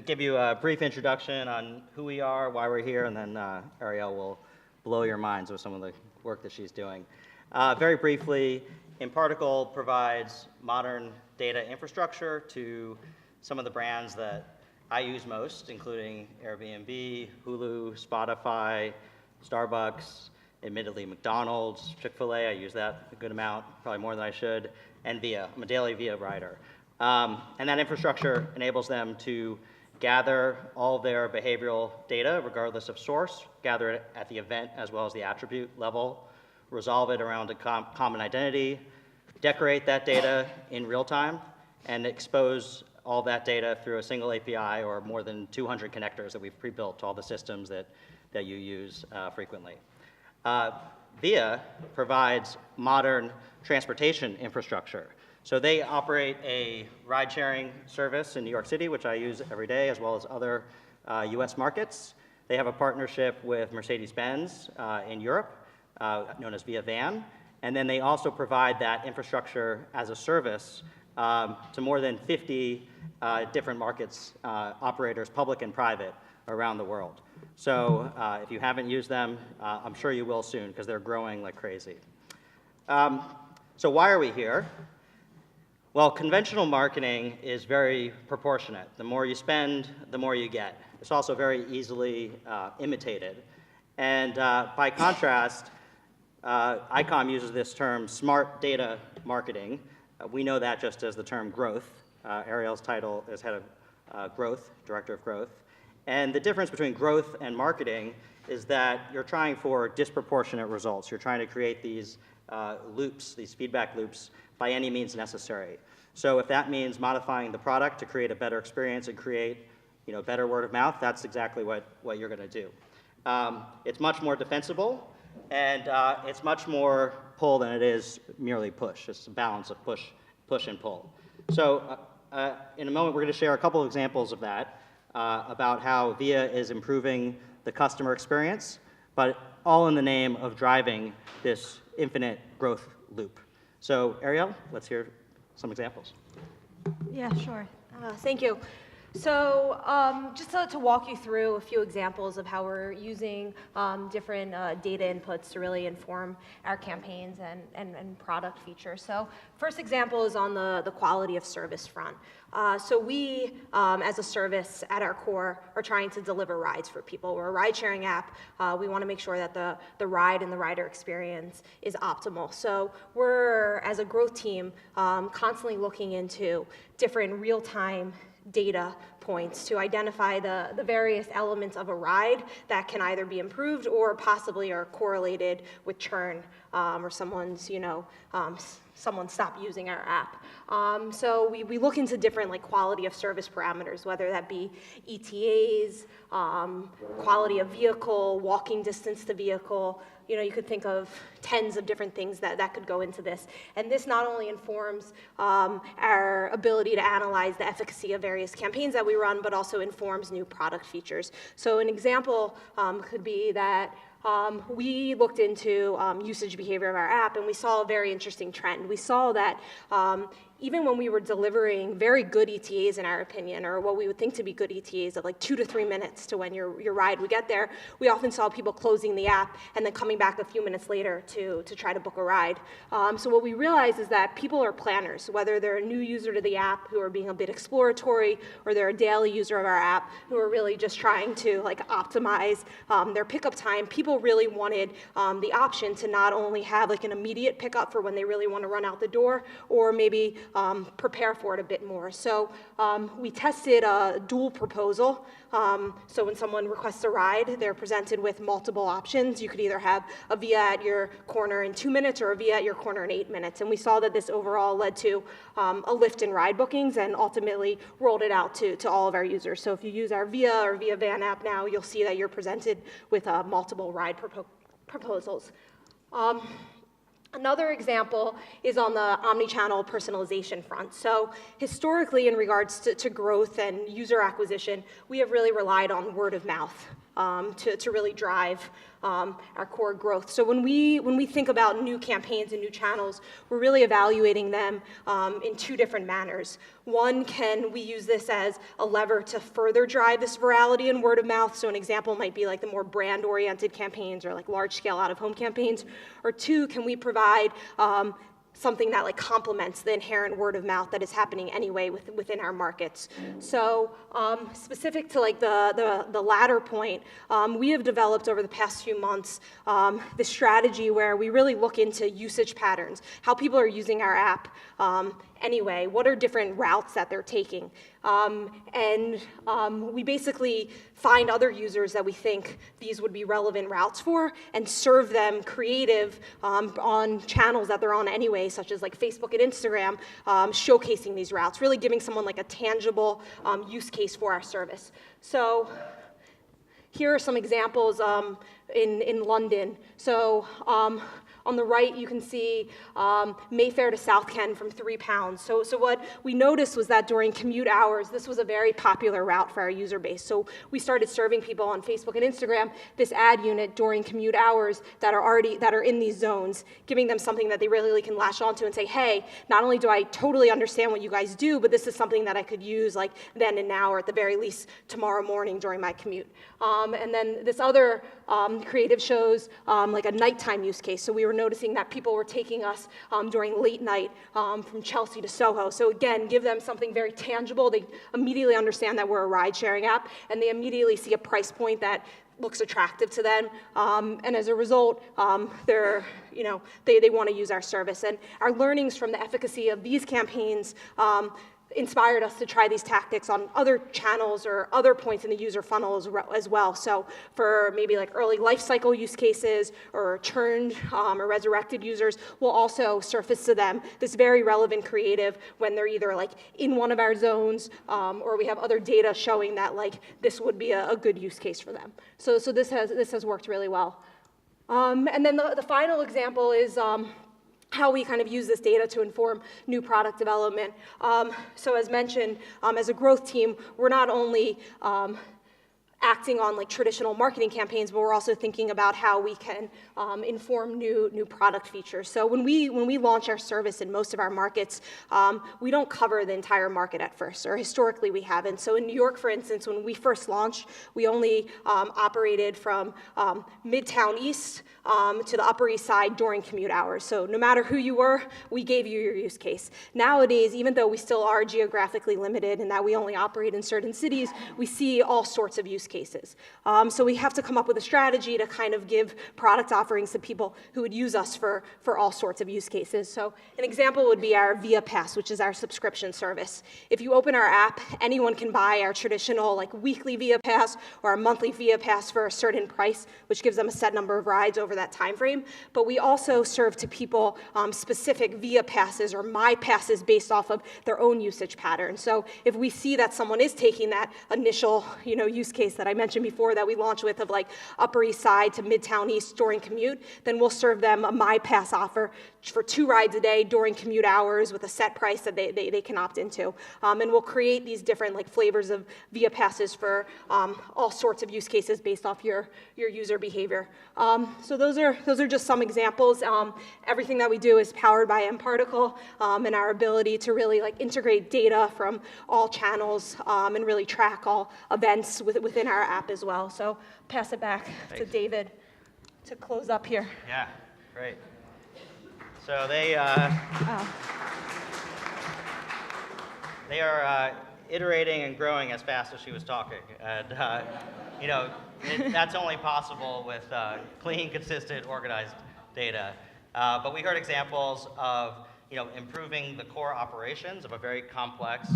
give you a brief introduction on who we are, why we're here, and then Arielle will blow your minds with some of the work that she's doing. Very briefly, mParticle provides modern data infrastructure to some of the brands that I use most, including Airbnb, Hulu, Spotify, Starbucks, admittedly McDonald's, Chick-fil-A, I use that a good amount, probably more than I should, and Via. I'm a daily Via rider. And that infrastructure enables them to gather all their behavioral data, regardless of source, gather it at the event as well as the attribute level, resolve it around a common identity, decorate that data in real time, and expose all that data through a single API or more than 200 connectors that we've pre-built to all the systems that you use frequently. Via provides modern transportation infrastructure. So they operate a ride-sharing service in New York City, which I use every day, as well as other US markets. They have a partnership with Mercedes-Benz in Europe, known as Via Van. And then they also provide that infrastructure as a service to more than 50 different markets, operators, public and private, around the world. So if you haven't used them, I'm sure you will soon, because they're growing like crazy. So why are we here? Well, conventional marketing is very proportionate. The more you spend, the more you get. It's also very easily imitated. And by contrast, ICOM uses this term smart data marketing. We know that just as the term growth. Arielle's title is head of growth, director of growth. And the difference between growth and marketing is that you're trying for disproportionate results. You're trying to create these loops, these feedback loops, by any means necessary. So if that means modifying the product to create a better experience and create better word of mouth, that's exactly what you're going to do. It's much more defensible, and it's much more pull than it is merely push. It's a balance of push and pull. So in a moment, we're going to share a couple of examples of that, about how Via is improving the customer experience, but all in the name of driving this infinite growth loop. So Arielle, let's hear some examples. Yeah, sure. Thank you. So just to walk you through a few examples of how we're using different data inputs to really inform our campaigns and product features. So first example is on the quality of service front. So we, as a service at our core, are trying to deliver rides for people. We're a ride-sharing app. We want to make sure that the ride and the rider experience is optimal. So we're, as a growth team, constantly looking into different real-time data points to identify the various elements of a ride that can either be improved or possibly are correlated with churn or someone's someone stopped using our app. So we look into different quality of service parameters, whether that be ETAs, quality of vehicle, walking distance to vehicle. You could think of tens of different things that could go into this. And this not only informs our ability to analyze the efficacy of various campaigns that we run, but also informs new product features. So an example could be that we looked into usage behavior of our app, and we saw a very interesting trend. We saw that even when we were delivering very good ETAs, in our opinion, or what we would think to be good ETAs of 2 to 3 minutes to when your ride would get there, we often saw people closing the app and then coming back a few minutes later to try to book a ride. So what we realized is that people are planners, whether they're a new user to the app who are being a bit exploratory, or they're a daily user of our app who are really just trying to optimize their pickup time. People really wanted the option to not only have an immediate pickup for when they really want to run out the door, or maybe prepare for it a bit more. So we tested a dual proposal. So when someone requests a ride, they're presented with multiple options. You could either have a Via at your corner in 2 minutes or a Via at your corner in 8 minutes. And we saw that this overall led to a lift in ride bookings, and ultimately rolled it out to all of our users. So if you use our Via or Via Van app now, you'll see that you're presented with multiple ride proposals. Another example is on the omni-channel personalization front. So historically, in regards to growth and user acquisition, we have really relied on word of mouth. to really drive our core growth. So when we think about new campaigns and new channels, we're really evaluating them in two different manners. One, can we use this as a lever to further drive this virality and word of mouth? So an example might be like the more brand-oriented campaigns or like large-scale out-of-home campaigns. Or two, can we provide something that like complements the inherent word of mouth that is happening anyway within our markets. So specific to like the latter point, we have developed over the past few months this strategy where we really look into usage patterns, how people are using our app anyway, what are different routes that they're taking. We basically find other users that we think these would be relevant routes for and serve them creative on channels that they're on anyway, such as like Facebook and Instagram, showcasing these routes, really giving someone like a tangible use case for our service. So here are some examples in London. So on the right, you can see Mayfair to South Ken from £3. So what we noticed was that during commute hours, this was a very popular route for our user base. So we started serving people on Facebook and Instagram this ad unit during commute hours that are in these zones, giving them something that they really can latch onto and say, hey, not only do I totally understand what you guys do, but this is something that I could use like then and now, or at the very least tomorrow morning during my commute. And then this other creative shows like a nighttime use case. So we were noticing that people were taking us during late night from Chelsea to Soho. So again, give them something very tangible. They immediately understand that we're a ride-sharing app, and they immediately see a price point that looks attractive to them, and as a result, they want to use our service. And our learnings from the efficacy of these campaigns inspired us to try these tactics on other channels or other points in the user funnel as well. So for maybe like early life cycle use cases or churned or resurrected users, we'll also surface to them this very relevant creative when they're either like in one of our zones or we have other data showing that like this would be a good use case for them. So this has worked really well. And then the final example is how we kind of use this data to inform new product development. So as mentioned, as a growth team, we're not only acting on like traditional marketing campaigns, but we're also thinking about how we can inform new product features. So when we launch our service in most of our markets, we don't cover the entire market at first, or historically we haven't. So in New York, for instance, when we first launched, we only operated from Midtown East to the Upper East Side during commute hours. So no matter who you were, we gave you your use case. Nowadays, even though we still are geographically limited and that we only operate in certain cities, we see all sorts of use cases. So we have to come up with a strategy to kind of give product offerings to people who would use us for all sorts of use cases. So an example would be our Via Pass, which is our subscription service. If you open our app, anyone can buy our traditional like weekly Via Pass or our monthly Via Pass for a certain price, which gives them a set number of rides over that time frame. But we also serve to people specific Via Passes or My Passes based off of their own usage pattern. So if we see that someone is taking that initial use case that I mentioned before that we launched with of like Upper East Side to Midtown East during commute, then we'll serve them a My Pass offer for 2 rides a day during commute hours with a set price that they can opt into. And we'll create these different like flavors of Via Passes for all sorts of use cases based off your user behavior. So those are just some examples. Everything that we do is powered by mParticle and our ability to really like integrate data from all channels and really track all events within our app as well. So pass it back to David to close up here. Yeah, great. So they are iterating and growing as fast as she was talking, and that's only possible with clean, consistent, organized data. But we heard examples of improving the core operations of a very complex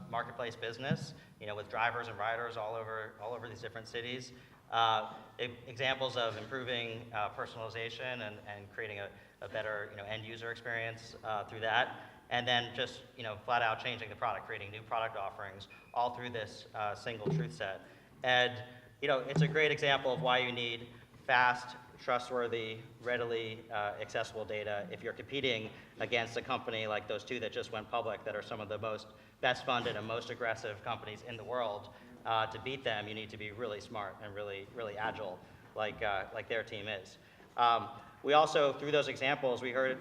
marketplace business, with drivers and riders all over these different cities. Examples of improving personalization and creating a better end user experience through that, and then just flat out changing the product, creating new product offerings, all through this single truth set. And it's a great example of why you need fast, trustworthy, readily accessible data if you're competing against a company like those two that just went public that are some of the best funded and most aggressive companies in the world. to beat them, you need to be really smart and really agile, like their team is. We also, through those examples, we heard,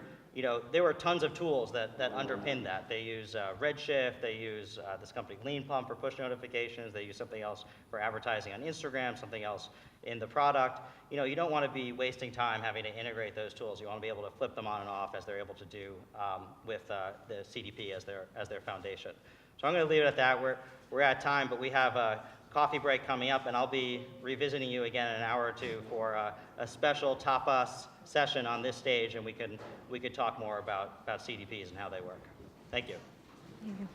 there were tons of tools that underpin that. They use Redshift, they use this company Lean Pump for push notifications, they use something else for advertising on Instagram, something else in the product. You don't want to be wasting time having to integrate those tools. You want to be able to flip them on and off as they're able to do with the CDP as their foundation. So I'm going to leave it at that. We're at time, but we have a coffee break coming up, and I'll be revisiting you again in an hour or two for a special tapas session on this stage, and we could talk more about CDPs and how they work. Thank you. Thank you.